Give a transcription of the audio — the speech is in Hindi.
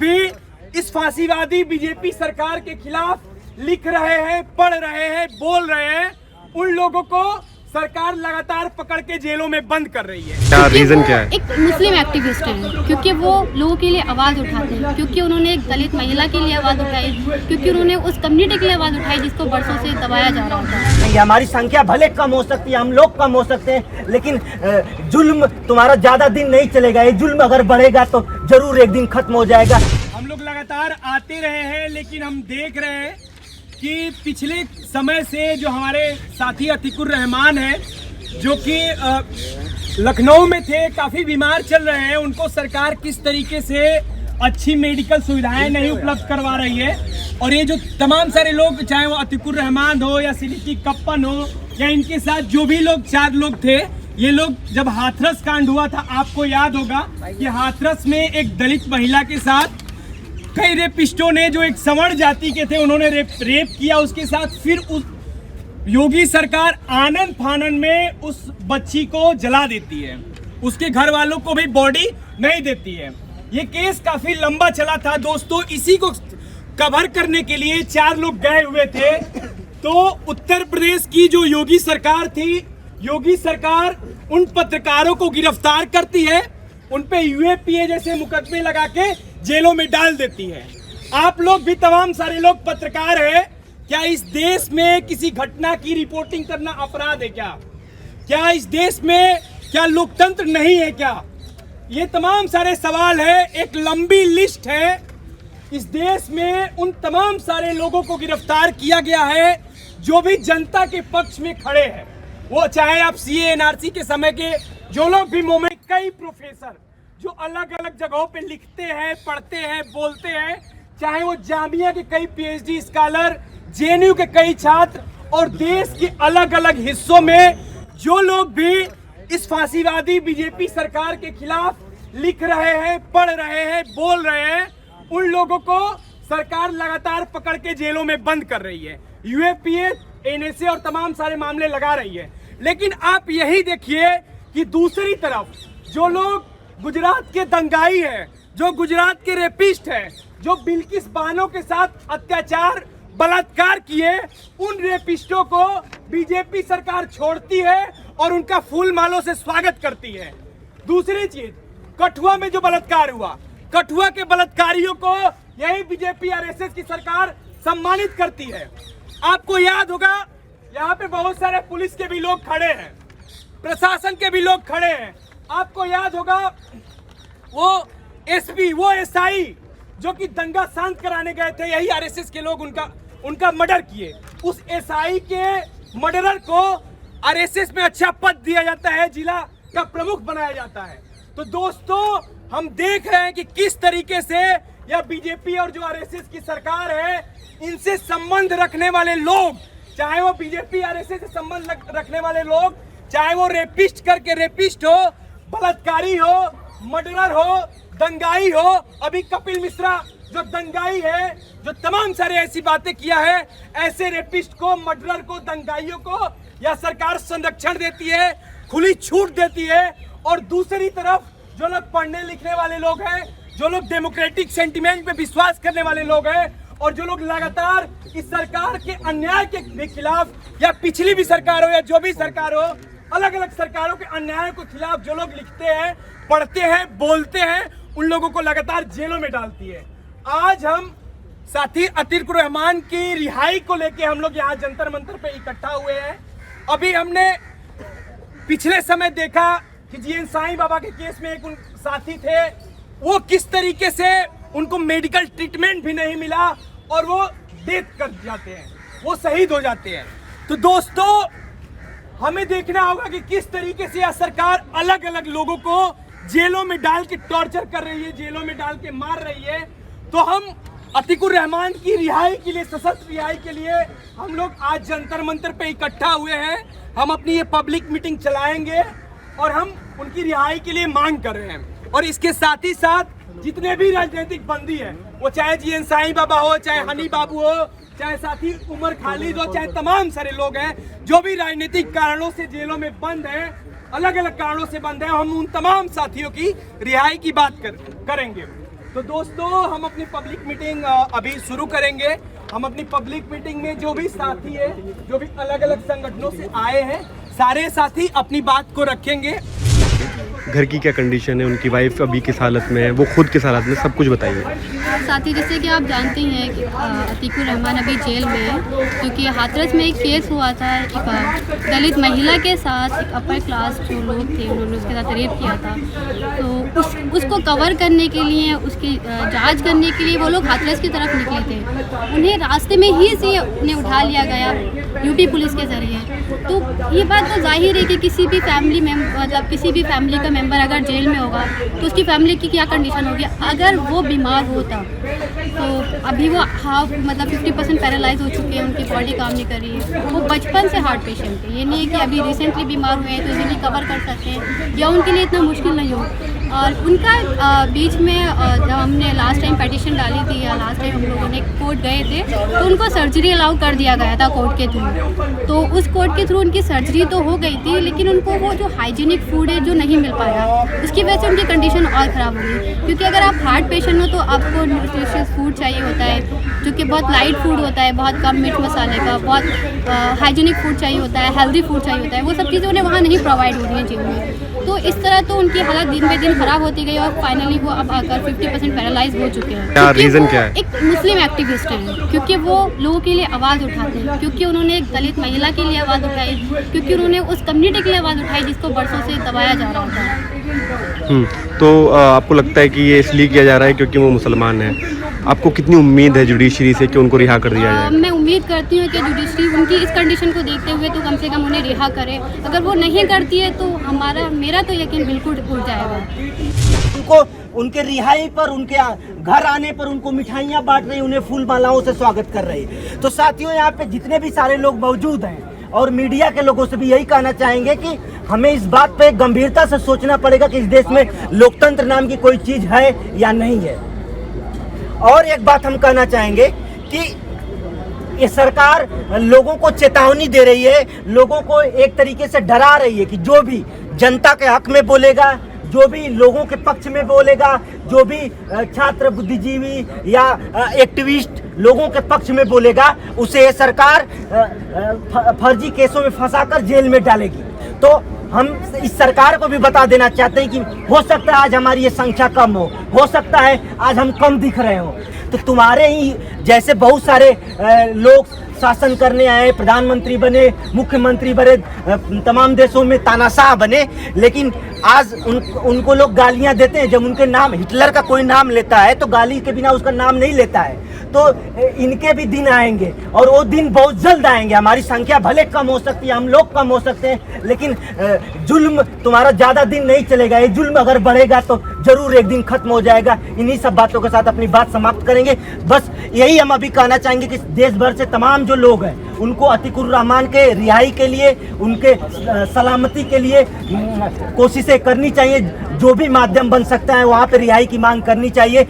भी इस फांसीवादी बीजेपी सरकार के खिलाफ लिख रहे हैं, पढ़ रहे हैं, बोल रहे हैं, उन लोगों को सरकार लगातार पकड़ के जेलों में बंद कर रही है। क्या रीजन क्या है? एक मुस्लिम एक्टिविस्ट हैं, क्योंकि वो लोगों के लिए आवाज़ उठाते हैं, क्योंकि उन्होंने एक दलित महिला के लिए आवाज़ उठाई, क्योंकि उन्होंने उस कम्युनिटी के लिए आवाज़ उठाई जिसको बरसों से दबाया जा रहा था। हमारी संख्या भले कम हो सकती है, हम लोग कम हो सकते हैं, लेकिन जुल्म तुम्हारा ज्यादा दिन नहीं चलेगा। ये जुल्म अगर बढ़ेगा तो जरूर एक दिन खत्म हो जाएगा। हम लोग लगातार आते रहे हैं, लेकिन हम देख रहे हैं कि पिछले समय से जो हमारे साथी अतीकुर रहमान हैं, जो कि लखनऊ में थे, काफ़ी बीमार चल रहे हैं, उनको सरकार किस तरीके से अच्छी मेडिकल सुविधाएं नहीं उपलब्ध करवा रही है। और ये जो तमाम सारे लोग, चाहे वो अतीकुर रहमान हो या सिलिकी कप्पन हो या इनके साथ जो भी लोग 4 लोग थे, ये लोग जब हाथरस कांड हुआ था, आपको याद होगा कि हाथरस में एक दलित महिला के साथ कई रेपिस्टों ने, जो एक सवर्ण जाति के थे, उन्होंने रेप किया उसके साथ। फिर उस योगी सरकार आनन फानन में उस बच्ची को जला देती है, उसके घर वालों को भी बॉडी नहीं देती है। ये केस काफी लंबा चला था दोस्तों। इसी को कवर करने के लिए 4 लोग गए हुए थे। तो उत्तर प्रदेश की जो योगी सरकार थी, योगी सरकार उन पत्रकारों को गिरफ्तार करती है, उन पे यूएपीए जैसे मुकदमे लगा के जेलों में डाल देती है। आप लोग भी तमाम सारे लोग पत्रकार हैं, क्या इस देश में किसी घटना की रिपोर्टिंग करना अपराध है क्या? क्या इस देश में क्या लोकतंत्र नहीं है क्या? ये तमाम सारे सवाल है। एक लंबी लिस्ट है। इस देश में उन तमाम सारे लोगों को गिरफ्तार किया गया है जो भी जनता के पक्ष में खड़े हैं। वो चाहे आप सीए एनआरसी के समय के जो लोग भी मोमेंट, कई प्रोफेसर जो अलग अलग जगहों पे लिखते हैं, पढ़ते हैं, बोलते हैं, चाहे वो जामिया के कई पीएचडी स्कॉलर, जेएनयू के कई छात्र और देश के अलग अलग हिस्सों में जो लोग भी इस फांसीवादी बीजेपी सरकार के खिलाफ लिख रहे हैं, पढ़ रहे हैं, बोल रहे हैं, उन लोगों को सरकार लगातार पकड़ के जेलों में बंद कर रही है। यूएपीए, एनएसए और तमाम सारे मामले लगा रही है। लेकिन आप यही देखिए कि दूसरी तरफ जो लोग गुजरात के दंगाई हैं, जो गुजरात के रेपिस्ट हैं, जो बिल्किस बानो के साथ अत्याचार, बलात्कार किए, उन रेपिस्टों को बीजेपी सरकार छोड़ती है और उनका फूल मालों से स्वागत करती है। दूसरी चीज, कठुआ में जो बलात्कार हुआ, कठुआ के बलात्कारियों को यही बीजेपी आरएसएस की सरकार सम्मानित करती है। आपको याद होगा, यहाँ पे बहुत सारे पुलिस के भी लोग खड़े हैं, प्रशासन के भी लोग खड़े हैं। आपको याद होगा वो एसपी, वो एसआई जो कि दंगा शांत कराने गए थे, यही आरएसएस के लोग उनका मर्डर किए। उस एसआई के मर्डरर को आरएसएस में अच्छा पद दिया जाता है, जिला का प्रमुख बनाया जाता है। तो दोस्तों, हम देख रहे हैं कि किस तरीके से यह बीजेपी और जो आरएसएस की सरकार है, इनसे संबंध रखने वाले लोग, चाहे वो बीजेपी आरएसएस से संबंध रखने वाले लोग, चाहे वो रेपिस्ट करके रेपिस्ट हो, बलात्कारी हो, मर्डरर हो, दंगाई हो, अभी कपिल मिश्रा जो दंगाई है, जो तमाम सारे ऐसी बातें किया है, ऐसे रेपिस्ट को, मर्डरर को, दंगाइयों को या सरकार संरक्षण देती है, खुली छूट देती है। और दूसरी तरफ जो लोग पढ़ने लिखने वाले लोग हैं, जो लोग डेमोक्रेटिक सेंटिमेंट पे विश्वास करने वाले लोग हैं और जो लोग लगातार इस सरकार के अन्याय के खिलाफ, या पिछली भी सरकार हो या जो भी सरकार हो, अलग अलग सरकारों के अन्याय के खिलाफ जो लोग लिखते हैं, पढ़ते हैं, बोलते हैं, उन लोगों को लगातार जेलों में डालती है। आज हम साथी अतीकुर रहमान की रिहाई को लेके हम लोग यहाँ जंतर मंतर पे इकट्ठा हुए हैं। अभी हमने पिछले समय देखा कि जीएन साईं बाबा के केस में एक उन साथी थे, वो किस तरीके से उनको मेडिकल ट्रीटमेंट भी नहीं मिला और वो डेथ कर जाते हैं, वो शहीद हो जाते हैं। तो दोस्तों, हमें देखना होगा कि किस तरीके से यह सरकार अलग अलग लोगों को जेलों में डाल के टॉर्चर कर रही है, जेलों में डाल के मार रही है। तो हम अतीकुर रहमान की रिहाई के लिए, सशक्त रिहाई के लिए हम लोग आज जंतर मंतर पे इकट्ठा हुए हैं। हम अपनी ये पब्लिक मीटिंग चलाएंगे और हम उनकी रिहाई के लिए मांग कर रहे हैं। और इसके साथ ही साथ जितने भी राजनीतिक बंदी हैं, वो चाहे जीएन साईं बाबा हो, चाहे हनी बाबू हो, चाहे साथी उमर खालिद हो, चाहे तमाम सारे लोग हैं जो भी राजनीतिक कारणों से जेलों में बंद हैं, अलग अलग कारणों से बंद हैं, हम उन तमाम साथियों की रिहाई की बात करेंगे। तो दोस्तों हम अपनी पब्लिक मीटिंग अभी शुरू करेंगे। हम अपनी पब्लिक मीटिंग में जो भी साथी है, जो भी अलग अलग संगठनों से आए हैं, सारे साथी अपनी बात को रखेंगे। घर की क्या कंडीशन है, उनकी वाइफ अभी किस हालत में है, वो खुद किस हालत में, सब कुछ बताइए। साथी जैसे कि आप जानते हैं कि अतीकुर रहमान अभी जेल में है, क्योंकि हाथरस में एक केस हुआ था, एक दलित महिला के साथ एक अपर क्लास जो लोग थे उन्होंने उसके साथ रेप किया था। तो उसको कवर करने के लिए, उसकी जांच करने के लिए वो लोग हाथरस की तरफ निकले थे। उन्हें रास्ते में ही से उन्हें उठा लिया गया यूपी पुलिस के ज़रिए। तो ये बात तो जाहिर है कि किसी भी फैमिली में, मतलब किसी भी फैमिली का मेंबर अगर जेल में होगा तो उसकी फैमिली की क्या कंडीशन होगी। अगर वो बीमार होता तो अभी वो हाफ, मतलब 50% पैरालाइज हो चुके हैं, उनकी बॉडी काम नहीं कर रही है। वो बचपन से हार्ट पेशेंट है, ये नहीं है कि अभी रिसेंटली बीमार हुए हैं तो इजीली कवर कर सकते हैं या उनके लिए इतना मुश्किल नहीं हो। और उनका बीच में जब हमने लास्ट टाइम पेटिशन डाली थी या लास्ट टाइम हम लोगों ने कोर्ट गए थे तो उनको सर्जरी अलाउ कर दिया गया था कोर्ट के थ्रू। तो उस कोर्ट के थ्रू उनकी सर्जरी तो हो गई थी, लेकिन उनको वो जो हाइजीनिक फूड है जो नहीं मिल पाया, उसकी वजह से उनकी कंडीशन और ख़राब हो गई। क्योंकि अगर आप हार्ट पेशेंट हो तो आपको न्यूट्रिशियस फूड चाहिए होता है, जो कि बहुत लाइट फूड होता है, बहुत कम मिर्च मसाले का, बहुत हाइजीनिक फूड चाहिए होता है, हेल्दी फूड चाहिए होता है। वो सब चीज़ें उन्हें वहाँ नहीं प्रोवाइड हो रही हैं जेल में। तो इस तरह तो उनकी हालत दिन ब दिन खराब होती गई और फाइनली वो अब आकर 50% पैरालाइज हो चुके हैं। क्या रीज़न क्या है? एक मुस्लिम एक्टिविस्ट हैं, क्योंकि वो लोगों के लिए आवाज़ उठाते हैं, क्योंकि उन्होंने एक दलित महिला के लिए आवाज़ उठाई, क्योंकि उन्होंने उस कम्युनिटी के लिए आवाज़ उठाई जिसको बरसों से दबाया जा रहा था। तो आपको लगता है कि ये इसलिए किया जा रहा है क्योंकि वो मुसलमान हैं? आपको कितनी उम्मीद है जुडिशरी से कि उनको रिहा कर दिया जाए? मैं उम्मीद करती हूँ कि जुडिशरी उनकी इस कंडीशन को देखते हुए तो कम से कम उन्हें रिहा करे। अगर वो नहीं करती है तो मेरा तो यकीन बिल्कुल उड़ जाएगा। उनको उनके रिहाई पर, उनके घर आने पर उनको मिठाइयाँ बांट रही, उन्हें फूल मालाओं से स्वागत कर रही। तो साथियों, यहाँ पे जितने भी सारे लोग मौजूद हैं और मीडिया के लोगों से भी यही कहना चाहेंगे कि हमें इस बात पे गंभीरता से सोचना पड़ेगा कि इस देश में लोकतंत्र नाम की कोई चीज़ है या नहीं है। और एक बात हम कहना चाहेंगे कि ये सरकार लोगों को चेतावनी दे रही है, लोगों को एक तरीके से डरा रही है कि जो भी जनता के हक में बोलेगा, जो भी लोगों के पक्ष में बोलेगा, जो भी छात्र, बुद्धिजीवी या एक्टिविस्ट लोगों के पक्ष में बोलेगा, उसे ये सरकार फर्जी केसों में फंसाकर जेल में डालेगी। तो हम इस सरकार को भी बता देना चाहते हैं कि हो सकता है आज हमारी ये संख्या कम हो सकता है आज हम कम दिख रहे हो, तो तुम्हारे ही जैसे बहुत सारे लोग शासन करने आए, प्रधानमंत्री बने, मुख्यमंत्री बने, तमाम देशों में तानाशाह बने, लेकिन आज उनको लोग गालियां देते हैं। जब उनके नाम, हिटलर का कोई नाम लेता है तो गाली के बिना उसका नाम नहीं लेता है। तो इनके भी दिन आएंगे और वो दिन बहुत जल्द आएंगे। हमारी संख्या भले कम हो सकती है, हम लोग कम हो सकते हैं, लेकिन जुल्म तुम्हारा ज़्यादा दिन नहीं चलेगा। ये जुल्म अगर बढ़ेगा तो जरूर एक दिन खत्म हो जाएगा। इन्हीं सब बातों के साथ अपनी बात समाप्त करेंगे। बस यही हम अभी कहना चाहेंगे कि देश भर से तमाम जो लोग हैं उनको अतीकुर रहमान के रिहाई के लिए, उनके सलामती के लिए कोशिशें करनी चाहिए। जो भी माध्यम बन सकता है वहाँ पे रिहाई की मांग करनी चाहिए।